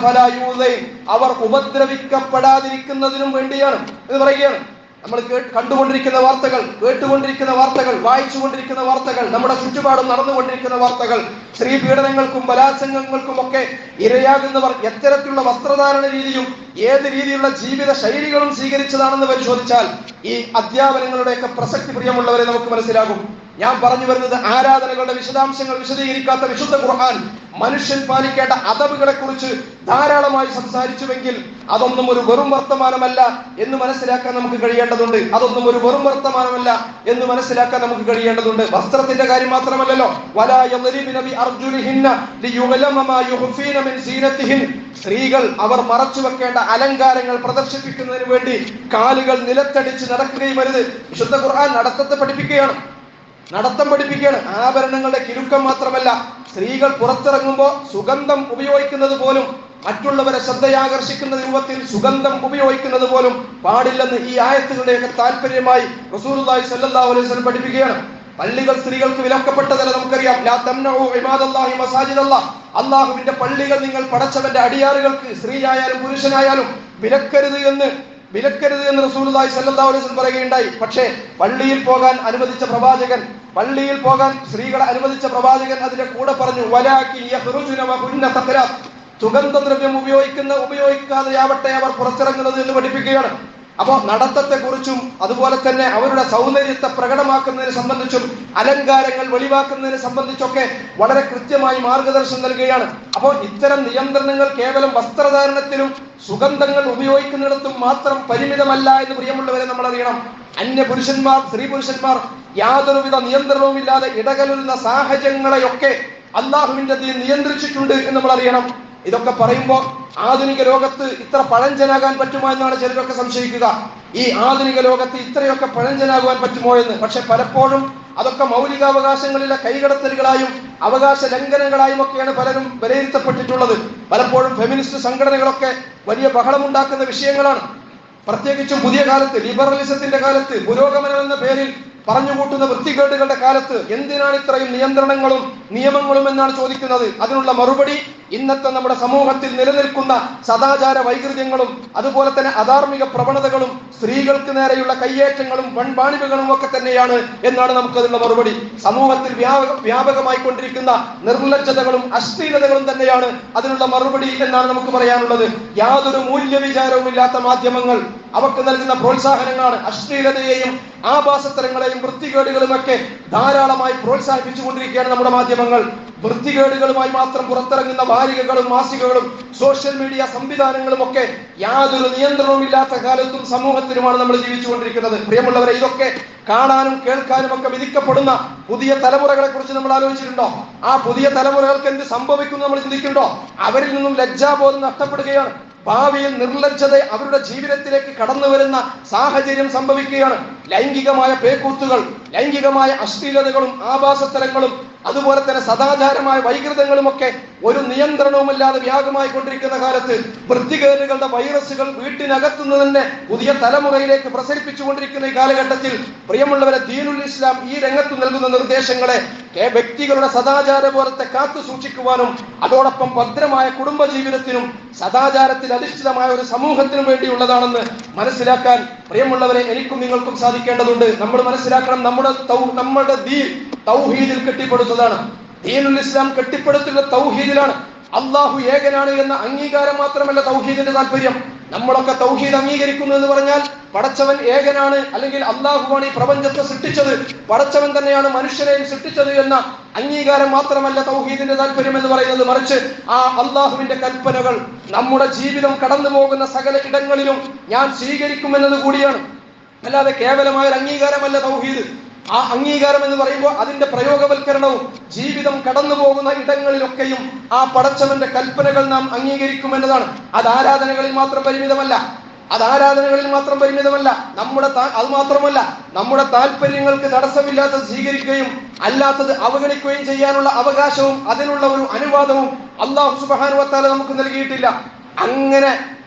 Speaker 1: അവർ ഉപദ്രവിക്കപ്പെടാതിരിക്കുന്നതിനും വേണ്ടിയാണ് എന്ന് പറയുകയാണ്. നമ്മൾ കണ്ടുകൊണ്ടിരിക്കുന്ന വാർത്തകൾ, കേട്ടുകൊണ്ടിരിക്കുന്ന വാർത്തകൾ, വായിച്ചുകൊണ്ടിരിക്കുന്ന വാർത്തകൾ, നമ്മുടെ ചുറ്റുപാടും നടന്നുകൊണ്ടിരിക്കുന്ന വാർത്തകൾ, സ്ത്രീ പീഡനങ്ങൾക്കും ബലാത്സംഗങ്ങൾക്കും ഒക്കെ ഇരയാകുന്നവർ എത്തരത്തിലുള്ള വസ്ത്രധാരണ രീതിയും ഏത് രീതിയിലുള്ള ജീവിത ശൈലികളും സ്വീകരിച്ചതാണെന്ന് പരിശോധിച്ചാൽ ഈ അധ്യാപനങ്ങളുടെയൊക്കെ പ്രസക്തി പ്രിയമുള്ളവരെ നമുക്ക് മനസ്സിലാകും. ഞാൻ പറഞ്ഞു വരുന്നത് ആരാധനകളുടെ വിശദാംശങ്ങൾ വിശദീകരിക്കാത്ത വിശുദ്ധ ഖുർആൻ മനുഷ്യൻ പാലിക്കേണ്ട അദബുകളെ കുറിച്ച് ധാരാളമായി സംസാരിച്ചുവെങ്കിൽ അതൊന്നും ഒരു വെറും വർത്തമാനമല്ല എന്ന് മനസ്സിലാക്കാൻ നമുക്ക് കഴിയേണ്ടതുണ്ട്. അതൊന്നും ഒരു വെറും വർത്തമാനമല്ല എന്ന് മനസ്സിലാക്കാൻ നമുക്ക് കഴിയേണ്ടതുണ്ട്. വസ്ത്രത്തിന്റെ കാര്യം മാത്രമല്ലല്ലോ, വലാ യദ്രിബന ബി അർജുലിഹിന്ന ലിയുഗ്ലമ മാ യുഖ്ഫീന മിൻ സീനതിഹിൻ. സ്ത്രീകൾ അവർ മറച്ചു വെക്കേണ്ട അലങ്കാരങ്ങൾ പ്രദർശിപ്പിക്കുന്നതിന് വേണ്ടി കാലുകൾ നിലത്തടിച്ച് നടക്കുകയും വരുത്. വിശുദ്ധ ഖുർആൻ നടത്തത്തെ പഠിപ്പിക്കുകയാണ്. ആഭരണങ്ങളുടെ കിലുക്കം മാത്രമല്ല, സ്ത്രീകൾ പുറത്തിറങ്ങുമ്പോൾ സുഗന്ധം ഉപയോഗിക്കുന്നത് പോലും, മറ്റുള്ളവരെ ശ്രദ്ധയാകർഷിക്കുന്ന രൂപത്തിൽ സുഗന്ധം ഉപയോഗിക്കുന്നത് പോലും പാടില്ലെന്ന് ഈ ആയത്തുകളുടെയൊക്കെ താല്പര്യമായി റസൂലുള്ളാഹി സ്വല്ലല്ലാഹു അലൈഹി വസല്ലം പഠിപ്പിക്കുകയാണ്. പള്ളികൾ സ്ത്രീകൾക്ക് വിലക്കപ്പെട്ടതല്ല, നമുക്കറിയാം. ലാ തംനഉ ഇബാദല്ലാഹി മസാജിദല്ലാഹ്. അല്ലാഹുവിന്റെ പള്ളികൾ നിങ്ങൾ പടച്ചവന്റെ അടിയാറുകൾക്ക്, സ്ത്രീയായാലും പുരുഷനായാലും വിലക്കരുത് എന്ന് റസൂലുള്ളാഹി സ്വല്ലല്ലാഹു അലൈഹി വസല്ലം പറയുകയുണ്ടായി. പക്ഷേ പള്ളിയിൽ പോകാൻ അനുവദിച്ച പ്രവാചകൻ, പള്ളിയിൽ പോകാൻ സ്ത്രീകളെ അനുവദിച്ച പ്രവാചകൻ അതിന്റെ കൂടെ പറഞ്ഞു, വലാകിൻ യഖ്റുജുന വഹുന്ന തഖറാത്ത്. സുഗന്ധദ്രവ്യം ഉപയോഗിക്കാതെയാവട്ടെ അവർ പുറത്തിറങ്ങുന്നത് എന്ന് പഠിപ്പിക്കുകയാണ്. അപ്പോൾ നടത്തത്തെ കുറിച്ചും അതുപോലെ തന്നെ അവരുടെ സൗന്ദര്യത്തെ പ്രകടമാക്കുന്നതിനെ സംബന്ധിച്ചും അലങ്കാരങ്ങൾ വെളിവാക്കുന്നതിനെ സംബന്ധിച്ചൊക്കെ വളരെ കൃത്യമായി മാർഗദർശനം നൽകുകയാണ്. അപ്പോൾ ഇത്തരം നിയന്ത്രണങ്ങൾ കേവലം വസ്ത്രധാരണത്തിലും സുഗന്ധങ്ങൾ ഉപയോഗിക്കുന്നിടത്തും മാത്രം പരിമിതമല്ല എന്ന് പ്രിയമുള്ളവരെ നമ്മൾ അറിയണം. അന്യ പുരുഷന്മാർ, സ്ത്രീ പുരുഷന്മാർ യാതൊരുവിധ നിയന്ത്രണവുമില്ലാതെ ഇടകലരുന്ന സാഹചര്യങ്ങളെയൊക്കെ അള്ളാഹുവിന്റെ ദീൻ നിയന്ത്രിച്ചിട്ടുണ്ട് എന്ന് നമ്മൾ അറിയണം. ഇതൊക്കെ പറയുമ്പോൾ ആധുനിക ലോകത്ത് ഇത്ര പഴഞ്ചനാകാൻ പറ്റുമോ എന്നാണ് ചിലരൊക്കെ സംശയിക്കുക. ഈ ആധുനിക ലോകത്ത് ഇത്രയൊക്കെ പഴഞ്ചനാകുവാൻ പറ്റുമോ എന്ന്. പക്ഷെ പലപ്പോഴും അതൊക്കെ മൗലികാവകാശങ്ങളിലെ കൈകടത്തലുകളായും അവകാശ ലംഘനങ്ങളായും ഒക്കെയാണ് പലരും വിലയിരുത്തപ്പെട്ടിട്ടുള്ളത്. പലപ്പോഴും ഫെമിനിസ്റ്റ് സംഘടനകളൊക്കെ വലിയ ബഹളമുണ്ടാക്കുന്ന വിഷയങ്ങളാണ്. പ്രത്യേകിച്ചും പുതിയ കാലത്ത്, ലിബറലിസത്തിന്റെ കാലത്ത്, പുരോഗമനം എന്ന പേരിൽ പറഞ്ഞുകൂട്ടുന്ന വൃത്തികേടുകളുടെ കാലത്ത് എന്തിനാണ് ഇത്രയും നിയന്ത്രണങ്ങളും നിയമങ്ങളും എന്നാണ് ചോദിക്കുന്നത്. അതിനുള്ള മറുപടി ഇന്നത്തെ നമ്മുടെ സമൂഹത്തിൽ നിലനിൽക്കുന്ന സദാചാര വൈകൃതങ്ങളും അതുപോലെ തന്നെ അധാർമിക പ്രവണതകളും സ്ത്രീകൾക്ക് നേരെയുള്ള കയ്യേറ്റങ്ങളും വൺപാണിവുകളും ഒക്കെ തന്നെയാണ് എന്നാണ് നമുക്കതിനുള്ള മറുപടി. സമൂഹത്തിൽ വ്യാപകമായി കൊണ്ടിരിക്കുന്ന നിർലജ്ജതകളും അശ്ലീലതകളും തന്നെയാണ് അതിനുള്ള മറുപടി എന്നാണ് നമുക്ക് പറയാനുള്ളത്. യാതൊരു മൂല്യവിചാരവുമില്ലാത്ത മാധ്യമങ്ങൾ, അവർക്ക് നൽകുന്ന പ്രോത്സാഹനങ്ങളാണ് അശ്ലീലതയെയും ആഭാസത്തരങ്ങളെയും വൃത്തികേടുകളുമൊക്കെ ധാരാളമായി പ്രോത്സാഹിപ്പിച്ചുകൊണ്ടിരിക്കുകയാണ് നമ്മുടെ മാധ്യമങ്ങൾ. വൃത്തികേടുകളുമായി മാത്രം പുറത്തിറങ്ങുന്ന വാരികകളും മാസികകളും സോഷ്യൽ മീഡിയ സംവിധാനങ്ങളും ഒക്കെ യാതൊരു നിയന്ത്രണവും ഇല്ലാത്ത കാലത്തും സമൂഹത്തിലുമാണ് നമ്മൾ ജീവിച്ചുകൊണ്ടിരിക്കുന്നത്. പ്രിയമുള്ളവരെ, ഇതൊക്കെ കാണാനും കേൾക്കാനും ഒക്കെ വിധിക്കപ്പെടുന്ന പുതിയ തലമുറകളെ കുറിച്ച് നമ്മൾ ആലോചിച്ചിട്ടുണ്ടോ? ആ പുതിയ തലമുറകൾക്ക് എന്ത് സംഭവിക്കുന്നു നമ്മൾ ചിന്തിക്കുന്നുണ്ടോ? അവരിൽ നിന്നും ലജ്ജാബോധം നഷ്ടപ്പെടുകയാണ്. ഭാവിയിൽ നിർലജ്ജത അവരുടെ ജീവിതത്തിലേക്ക് കടന്നു വരുന്ന സാഹചര്യം സംഭവിക്കുകയാണ്. ലൈംഗികമായ പേക്കൂത്തുകൾ, ലൈംഗികമായ അശ്ലീലതകളും ആഭാസത്തരങ്ങളും അതുപോലെ തന്നെ സദാചാരമായ വൈകൃതങ്ങളും ഒക്കെ ഒരു നിയന്ത്രണവുമില്ലാതെ വ്യാപകമായി കൊണ്ടിരിക്കുന്ന കാലത്ത് വൃത്തികേടുകളുടെ വൈറസുകൾ വീട്ടിനകത്തുനിന്ന് തന്നെ പുതിയ തലമുറയിലേക്ക് പ്രസരിപ്പിച്ചുകൊണ്ടിരിക്കുന്ന ഈ കാലഘട്ടത്തിൽ പ്രിയമുള്ളവരെ, ദീനുൽ ഇസ്ലാം ഈ രംഗത്ത് നൽകുന്ന നിർദ്ദേശങ്ങളെ വ്യക്തികളുടെ സദാചാര ബോധത്തെ കാത്തു സൂക്ഷിക്കുവാനും അതോടൊപ്പം ഭദ്രമായ കുടുംബജീവിതത്തിനും സദാചാരത്തിൽ അധിഷ്ഠിതമായ ഒരു സമൂഹത്തിനും വേണ്ടിയുള്ളതാണെന്ന് മനസ്സിലാക്കാൻ പ്രിയമുള്ളവരെ എനിക്കും നിങ്ങൾക്കും സാധിക്കേണ്ടതുണ്ട്. നമ്മൾ മനസ്സിലാക്കണം, നമ്മുടെ ദീൻ തൗഹീദിൽ കെട്ടിപ്പടുത്തതാണ്. ദീനുൽ ഇസ്ലാം കെട്ടിപ്പടുത്തുള്ള തൗഹീദിലാണ്. അള്ളാഹു ഏകനാണ് എന്ന അംഗീകാരം മാത്രമല്ല തൗഹീദിന്റെ താല്പര്യം. നമ്മളൊക്കെ തൗഹീദ് അംഗീകരിക്കുന്നു എന്ന് പറഞ്ഞാൽ പടച്ചവൻ ഏകനാണ്, അല്ലെങ്കിൽ അള്ളാഹുവാണ് ഈ പ്രപഞ്ചത്തെ സൃഷ്ടിച്ചത്, പടച്ചവൻ തന്നെയാണ് മനുഷ്യരെയും സൃഷ്ടിച്ചത് എന്ന അംഗീകാരം മാത്രമല്ല തൗഹീദിന്റെ താല്പര്യം എന്ന് പറയുന്നത്. മറിച്ച് ആ അള്ളാഹുവിന്റെ കൽപ്പനകൾ നമ്മുടെ ജീവിതം കടന്നു പോകുന്ന സകല ഇടങ്ങളിലും ഞാൻ സ്വീകരിക്കുമെന്നത് കൂടിയാണ്. അല്ലാതെ കേവലമായ ഒരു അംഗീകാരമല്ല തൗഹീദ്. ആ അംഗീകാരം എന്ന് പറയുമ്പോൾ അതിന്റെ പ്രയോഗവൽക്കരണവും ജീവിതം കടന്നു പോകുന്ന ഇടങ്ങളിലൊക്കെയും ആ പടച്ചവന്റെ കൽപ്പനകൾ നാം അംഗീകരിക്കുമെന്നതാണ്. അത് ആരാധനകളിൽ മാത്രം പരിമിതമല്ല. അത് മാത്രമല്ല, നമ്മുടെ താല്പര്യങ്ങൾക്ക് തടസ്സമില്ലാത്തത് സ്വീകരിക്കുകയും അല്ലാത്തത് അവഗണിക്കുകയും ചെയ്യാനുള്ള അവകാശവും അതിനുള്ള ഒരു അനുവാദവും അല്ലാഹു സുബ്ഹാനഹു വ തആല നമുക്ക് നൽകിയിട്ടില്ല. അങ്ങനെ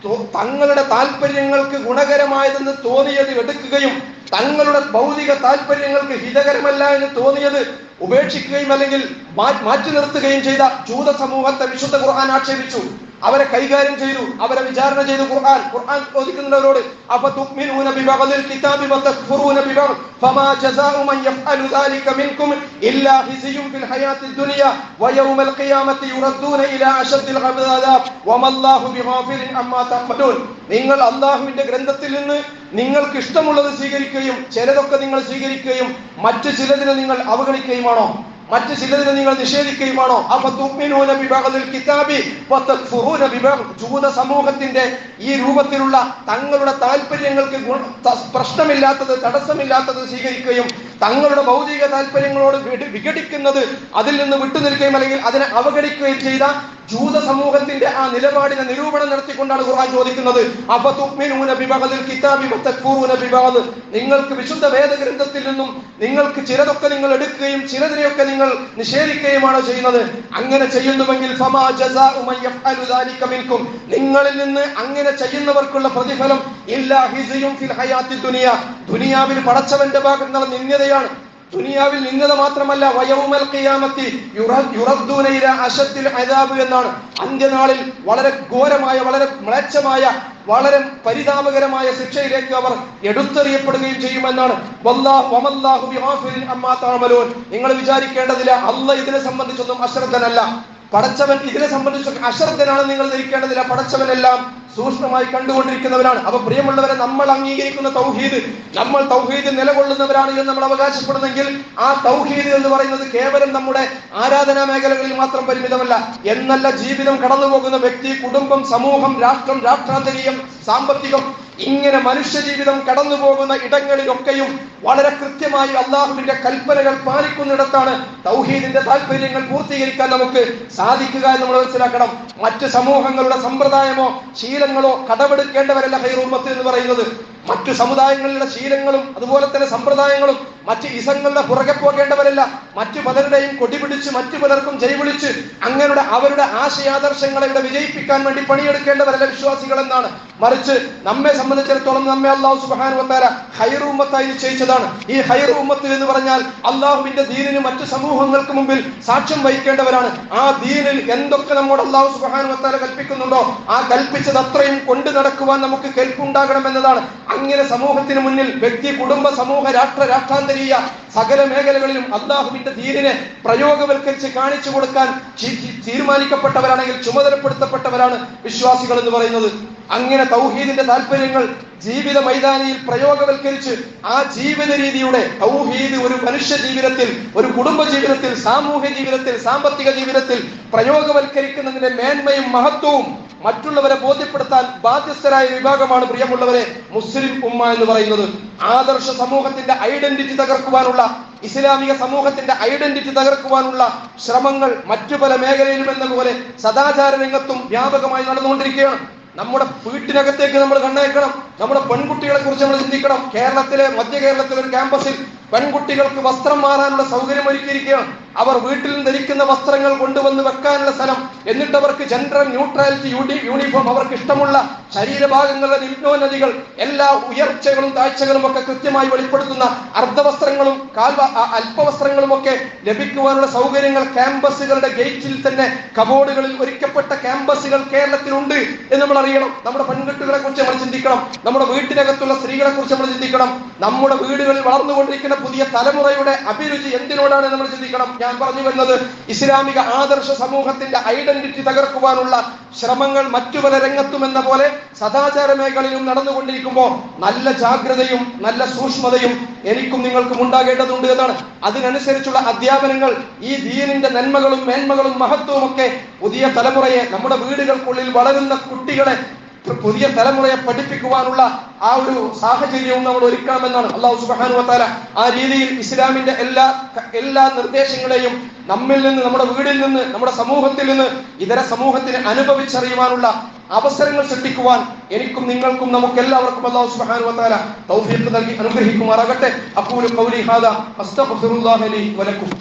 Speaker 1: തങ്ങളുടെ താല്പര്യങ്ങൾക്ക് ഗുണകരമായതെന്ന് തോന്നിയത് എടുക്കുകയും തങ്ങളുടെ ഭൗതിക താല്പര്യങ്ങൾക്ക് ഹിതകരമല്ല എന്ന് തോന്നിയത് ഉപേക്ഷിക്കുകയും അല്ലെങ്കിൽ മാറ്റി നിർത്തുകയും ചെയ്ത ജൂത സമൂഹത്തെ വിശുദ്ധ ഖുർആൻ ആക്ഷേപിച്ചു. അവരെ കൈകാര്യം ചെയ്തു, അവരെ വിചാരണ ചെയ്തു. ഖുർആൻ ചോദിക്കുന്നവരോട് അഫതുഅ്മിനൂന ബിബഅദിൽ കിതാബി വതക്ഫുറൂന ബിബഅദ് ഫമാ ജസാഉ മൻ യഫ്അലു ദാലിക മിൻകും ഇല്ലാ ഖിസ്യുൻ ഫിൽ ഹയാത്തിദ് ദുനിയ വയൗമൽ ഖിയാമത്തി യുറദ്ദൂന ഇലാ അശദ്ദിൽ അദാബ് വമല്ലാഹു ബിഗാഫിലിൻ അമ്മാ തഅമലൂൻ. നിങ്ങൾ അല്ലാഹുവിന്റെ ഗ്രന്ഥത്തിൽ നിന്ന് നിങ്ങൾക്ക് ഇഷ്ടമുള്ളത് സ്വീകരിക്കുകയും ചിലതൊക്കെ നിങ്ങൾ സ്വീകരിക്കുകയും മറ്റു ചിലതിനെ നിങ്ങൾ അവഗണിക്കുകയുമാണോ? മറ്റു ചിലതിനെ നിങ്ങൾ നിഷേധിക്കുകയുമാണോ? അഫതുഅ്മിനൂന ബിബഅദിൽ കിതാബി വതക്ഫുറൂന ബിബഅദ്. ജൂത സമൂഹത്തിന്റെ ഈ രൂപത്തിലുള്ള തങ്ങളുടെ താല്പര്യങ്ങൾക്ക് പ്രശ്നമില്ലാത്തത്, തടസ്സമില്ലാത്തത് സ്വീകരിക്കുകയും തങ്ങളുടെ ഭൗതിക താല്പര്യങ്ങളോട് വിഘടിക്കുന്നത് അതിൽ നിന്ന് വിട്ടുനിൽക്കുകയും അല്ലെങ്കിൽ അതിനെ അവഗണിക്കുകയും ചെയ്ത ജൂത സമൂഹത്തിന്റെ ആ നിലപാടിനെ നിരൂപണം നടത്തിക്കൊണ്ടാണ് ഖുർആൻ ചോദിക്കുന്നത് അഫതുഅ്മിനൂന ബിബഅദിൽ കിതാബി വതക്ഫുറൂന ബിബഅദ്. നിങ്ങൾക്ക് വിശുദ്ധ വേദഗ്രന്ഥത്തിൽ നിന്നും നിങ്ങൾക്ക് ചിലതൊക്കെ നിങ്ങൾ എടുക്കുകയും ചിലതിനെയൊക്കെ നിങ്ങൾ നിഷേധിക്കുകയുമാണോ ചെയ്യുന്നത്? അങ്ങനെ ചെയ്യുന്നുവെങ്കിൽ ഫമാ ജസാഉ മൻ യഫ്അലു ദാലിക മിൻകും, നിങ്ങളിൽ നിന്ന് അങ്ങനെ ചെയ്യുന്നവർക്കുള്ള പ്രതിഫലം ഇല്ലാ ഖിസ്യുൻ ഫിൽ ഹയാത്തിദ് ദുനിയ, ദുനിയാവിൽ പടച്ചവന്റെ ഭാഗത്ത് നിന്നുള്ള നിന്ദയാണ്. ദുനിയാവിൽ നിന്ദ മാത്രമല്ല, വയൗമൽ ഖിയാമത്തി യുറദ്ദൂന ഇലാ അശദ്ദിൽ അദാബ് എന്നാണ്. അന്ത്യനാളിൽ വളരെ ഘോരമായ, വളരെ മ്ലേച്ഛമായ, വളരെ പരിതാപകരമായ ശിക്ഷയിലേക്ക് അവർ എടുത്തെറിയപ്പെടുകയും ചെയ്യുമെന്നാണ്. വമല്ലാഹു ബിഗാഫിലിൻ അമ്മാ തഅമലൂൻ. നിങ്ങൾ വിചാരിക്കേണ്ടതില്ല, അല്ലാഹ് ഇതിനെ സംബന്ധിച്ചൊന്നും അശ്രദ്ധനല്ല. പടച്ചവൻ ഇതിനെ സംബന്ധിച്ച് അശ്രദ്ധനാണ് നിങ്ങൾ ധരിക്കേണ്ടതില്ല. പടച്ചവനെല്ലാം സൂക്ഷ്മമായി കണ്ടുകൊണ്ടിരിക്കുന്നവരാണ്. അപ്പൊ പ്രിയമുള്ളവരെ, നമ്മൾ അംഗീകരിക്കുന്ന തൗഹീദ്, നമ്മൾ തൗഹീദ് നിലകൊള്ളുന്നവരാണ് എന്ന് നമ്മൾ അവകാശപ്പെടുന്നെങ്കിൽ ആ തൗഹീദ് എന്ന് പറയുന്നത് കേവലം നമ്മുടെ ആരാധനാ മേഖലകളിൽ മാത്രം പരിമിതമല്ല എന്നല്ല. ജീവിതം കടന്നു പോകുന്ന വ്യക്തി, കുടുംബം, സമൂഹം, രാഷ്ട്രം, രാഷ്ട്രാന്തരീയം, സാമ്പത്തികം, ഇങ്ങനെ മനുഷ്യ ജീവിതം കടന്നു പോകുന്ന ഇടങ്ങളിലൊക്കെയും വളരെ കൃത്യമായി അള്ളാഹുവിന്റെ കൽപ്പനകൾ പാലിക്കുന്നിടത്താണ് തൗഹീദിന്റെ താല്പര്യങ്ങൾ പൂർത്തീകരിക്കാൻ നമുക്ക് സാധിക്കുക എന്ന് നമ്മൾ മനസ്സിലാക്കണം. മറ്റ് സമൂഹങ്ങളുടെ സമ്പ്രദായമോ ശീലങ്ങളോ കടമെടുക്കേണ്ടവരല്ല ഖൈറുൽ ഉമ്മത്ത് എന്ന് പറയുന്നത്. മറ്റു സമുദായങ്ങളിലെ ശീലങ്ങളും അതുപോലെ തന്നെ സമ്പ്രദായങ്ങളും മറ്റ് ഇസങ്ങളുടെ പുറകെ പോകേണ്ടവരല്ല. മറ്റു പലരുടെയും കൊടിപിടിച്ച് മറ്റു പലർക്കും ജൈവിളിച്ച് അങ്ങനെ അവരുടെ ആശയാദർശങ്ങളെ ഇവിടെ വിജയിപ്പിക്കാൻ വേണ്ടി പണിയെടുക്കേണ്ടവരല്ല വിശ്വാസികൾ എന്നാണ്. മറിച്ച് നമ്മെ സംബന്ധിച്ചിടത്തോളം നമ്മെ അല്ലാഹു സുബ്ഹാനഹു വ തആല ഖൈറുൽ ഉമ്മത്തായി നിശ്ചയിച്ചതാണ്. ഈ ഖൈറുൽ ഉമ്മത്ത് എന്ന് പറഞ്ഞാൽ അള്ളാഹുവിന്റെ ദീനിന് മറ്റു സമൂഹങ്ങൾക്ക് മുമ്പിൽ സാക്ഷ്യം വഹിക്കേണ്ടവരാണ്. ആ ദീനിൽ എന്തൊക്കെ നമ്മോട് അല്ലാഹു സുബ്ഹാനഹു വ തആല കൽപ്പിക്കുന്നുണ്ടോ ആ കൽപ്പിച്ചത് അത്രയും കൊണ്ടു നടക്കുവാൻ നമുക്ക് കെൽപ്പുണ്ടാകണം എന്നതാണ്. അങ്ങനെ സമൂഹത്തിന് മുന്നിൽ വ്യക്തി, കുടുംബ, സമൂഹ, രാഷ്ട്രാന്തരീയ സകല മേഖലകളിലും അല്ലാഹുവിന്റെ ദീനിനെ പ്രയോഗവൽക്കരിച്ച് കാണിച്ചു കൊടുക്കാൻ തീരുമാനിക്കപ്പെട്ടവരാണെങ്കിൽ ചുമതലപ്പെടുത്തപ്പെട്ടവരാണ് വിശ്വാസികൾ എന്ന് പറയുന്നത്. അങ്ങനെ തൗഹീദിന്റെ താല്പര്യങ്ങൾ ജീവിത മൈതാനിയിൽ പ്രയോഗവൽക്കരിച്ച് ആ ജീവിത രീതിയുടെ തൗഹീദ് ഒരു മനുഷ്യ ജീവിതത്തിൽ, ഒരു കുടുംബ ജീവിതത്തിൽ, സാമൂഹ്യ ജീവിതത്തിൽ, സാമ്പത്തിക ജീവിതത്തിൽ പ്രയോഗവൽക്കരിക്കുന്നതിന്റെ മേന്മയും മഹത്വവും മറ്റുള്ളവരെ ബോധ്യപ്പെടുത്താൻ ബാധ്യസ്ഥരായ വിഭാഗമാണ് പ്രിയമുള്ളവരെ മുസ്ലിം ഉമ്മ എന്ന് പറയുന്നത്. ആദർശ സമൂഹത്തിന്റെ ഐഡന്റിറ്റി തകർക്കുവാനുള്ള, ഇസ്ലാമിക സമൂഹത്തിന്റെ ഐഡന്റിറ്റി തകർക്കുവാനുള്ള ശ്രമങ്ങൾ മറ്റു പല മേഖലയിലും എന്നതുപോലെ സദാചാര രംഗത്തും വ്യാപകമായി നടന്നുകൊണ്ടിരിക്കുകയാണ്. നമ്മുടെ വീട്ടിനകത്തേക്ക് നമ്മൾ കണ്ണേക്കണം. നമ്മുടെ പെൺകുട്ടികളെ കുറിച്ച് നമ്മൾ ചിന്തിക്കണം. കേരളത്തിലെ, മധ്യ കേരളത്തിലെ ഒരു ക്യാമ്പസിൽ പെൺകുട്ടികൾക്ക് വസ്ത്രം മാറാനുള്ള സൗകര്യം ഒരുക്കിയിരിക്കുകയാണ്. അവർ വീട്ടിൽ നിന്ന് ധരിക്കുന്ന വസ്ത്രങ്ങൾ കൊണ്ടുവന്ന് വെക്കാനുള്ള സ്ഥലം, എന്നിട്ട് അവർക്ക് ജെൻഡർ ന്യൂട്രാലിറ്റി യൂണിഫോം, അവർക്ക് ഇഷ്ടമുള്ള ശരീരഭാഗങ്ങളുടെ നിമ്നോന്നതികൾ, എല്ലാ ഉയർച്ചകളും താഴ്ചകളും ഒക്കെ കൃത്യമായി വെളിപ്പെടുത്തുന്ന അർദ്ധവസ്ത്രങ്ങളും അല്പവസ്ത്രങ്ങളും ഒക്കെ ലഭിക്കുവാനുള്ള സൗകര്യങ്ങൾ ക്യാമ്പസുകളുടെ ഗേറ്റിൽ തന്നെ കബോർഡുകളിൽ ഒരുക്കപ്പെട്ട ക്യാമ്പസുകൾ കേരളത്തിലുണ്ട് എന്ന് നമ്മൾ അറിയണം. നമ്മുടെ പെൺകുട്ടികളെ കുറിച്ച് നമ്മൾ ചിന്തിക്കണം. നമ്മുടെ വീട്ടിനകത്തുള്ള സ്ത്രീകളെ കുറിച്ച് നമ്മൾ ചിന്തിക്കണം. നമ്മുടെ വീടുകളിൽ വളർന്നുകൊണ്ടിരിക്കുന്ന പുതിയ തലമുറയുടെ അഭിരുചി എന്തിനോടാണ് നമ്മൾ ചിന്തിക്കണം. ഞാൻ പറഞ്ഞു വരുന്നത് ഇസ്ലാമിക ആദർശ സമൂഹത്തിന്റെ ഐഡന്റിറ്റി തകർക്കുവാനുള്ള ശ്രമങ്ങൾ മറ്റു പല രംഗത്തും എന്ന പോലെ സദാചാര മേഖലയിലും നടന്നുകൊണ്ടിരിക്കുമ്പോൾ നല്ല ജാഗ്രതയും നല്ല സൂക്ഷ്മതയും എനിക്കും നിങ്ങൾക്കും ഉണ്ടാകേണ്ടതുണ്ട് എന്നാണ്. അതിനനുസരിച്ചുള്ള അധ്യാപനങ്ങൾ, ഈ ദീനിന്റെ നന്മകളും മേന്മകളും മഹത്വവും ഒക്കെ പുതിയ തലമുറയെ, നമ്മുടെ വീടുകൾക്കുള്ളിൽ വളരുന്ന കുട്ടികളെ, പുതിയ തലമുറയെ പഠിപ്പിക്കുവാനുള്ള ആ ഒരു സാഹചര്യവും നമ്മൾ ഒരുക്കണമെന്നാണ് അല്ലാഹു സുബ്ഹാനഹു വ തആല ആ രീതിയിൽ ഇസ്ലാമിന്റെ എല്ലാ നിർദ്ദേശങ്ങളെയും നമ്മിൽ നിന്ന്, നമ്മുടെ വീടിൽ നിന്ന്, നമ്മുടെ സമൂഹത്തിൽ നിന്ന് ഇതര സമൂഹത്തിന് അനുഭവിച്ചറിയുവാനുള്ള അവസരങ്ങൾ സൃഷ്ടിക്കുവാൻ എനിക്കും നിങ്ങൾക്കും നമുക്കെല്ലാവർക്കും അല്ലാഹു സുബ്ഹാനഹു വ തആല തൗഫീഖ് നൽകി അനുഗ്രഹിക്കുമാറാകട്ടെ. അഖൂലു ഖൗലി ഹാദാ അസ്തഗ്ഫിറുല്ലാഹ ലി വ ലക്കും.